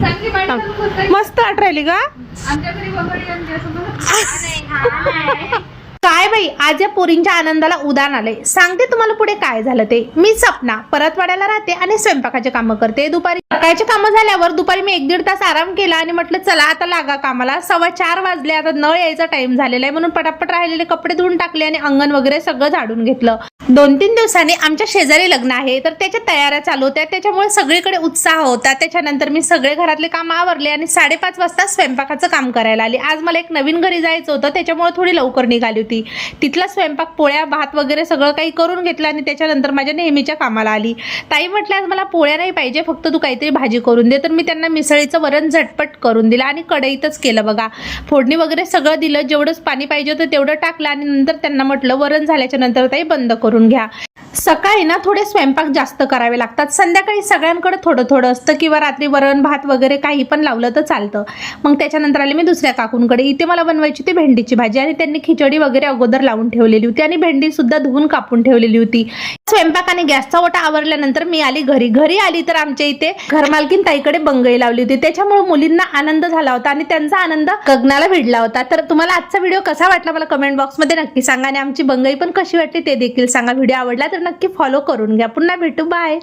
मस्त आठ राहिली का काय बाई, आज या पोरींच्या आनंदाला उदान आले. सांगते तुम्हाला पुढे काय झालं ते. मी सपना परतवाड्याला राहते आणि स्वयंपाकाचे कामं करते. दुपारी सकाळचे कामं झाल्यावर दुपारी मी 1-1.5 तास आराम केला आणि म्हटलं चला आता लागा कामाला. 4:15 वाजले, आता नळ यायचा टाइम झालेला आहे म्हणून पटापट राहिलेले कपडे धुवून टाकले आणि अंगण वगैरे सगळं झाडून घेतलं. 2-3 दिवसांनी आमच्या शेजारी लग्न आहे तर त्याच्या तयाऱ्या चालू होत्या, त्याच्यामुळे सगळीकडे उत्साह होता. त्याच्यानंतर मी सगळे घरातले काम आवरले आणि 5:30 वाजता स्वयंपाकाचं काम करायला आली. आज मला एक नवीन घरी जायचं होतं, त्याच्यामुळे थोडी लवकर निघाली होती. तिथला स्वयंपाक, पोळ्या, भात वगैरे सगळं काही करून घेतलं आणि त्याच्यानंतर माझ्या नेहमीच्या कामाला आली. ताई म्हटलं आज मला पोळ्या नाही पाहिजे, फक्त तू काहीतरी भाजी करून दे. तर मी त्यांना मिसळीचं वरण झटपट करून दिलं आणि कढईतच केलं बघा. फोडणी वगैरे सगळं दिलं, जेवढंच पाणी पाहिजे होतं तेवढं टाकलं आणि नंतर त्यांना म्हटलं वरण झाल्याच्या नंतर ताई बंद करून घ्या. सकाळी ना थोडे स्वयंपाक जास्त करावे लागतात, संध्याकाळी सगळ्यांकडे थोडं थोडं असतं किंवा रात्री वरण भात वगैरे काही पण लावलं तर चालतं. मग त्याच्यानंतर आले मी दुसऱ्या काकूंकडे. इथे मला बनवायची होती भेंडीची भाजी आणि त्यांनी खिचडी वगैरे अगोदर लावून ठेवलेली होती आणि भेंडी सुद्धा धुवून कापून ठेवलेली होती. स्वयंपाक आणि गॅसचा ओटा आवरल्यानंतर मी आली घरी आली तर आमच्या इथे घरमालकीन ताईकडे बंगई लावली होती, त्याच्यामुळे मुलींना आनंद झाला होता आणि त्यांचा आनंद गगनाला भिडला होता. तर तुम्हाला आजचा व्हिडिओ कसा वाटला मला कमेंट बॉक्समध्ये नक्की सांगा आणि आमची बंगई पण कशी वाटली ते देखील सांगा. व्हिडिओ आवडला तर नक्की फॉलो करून घ्या. पुन्हा भेटू, बाय.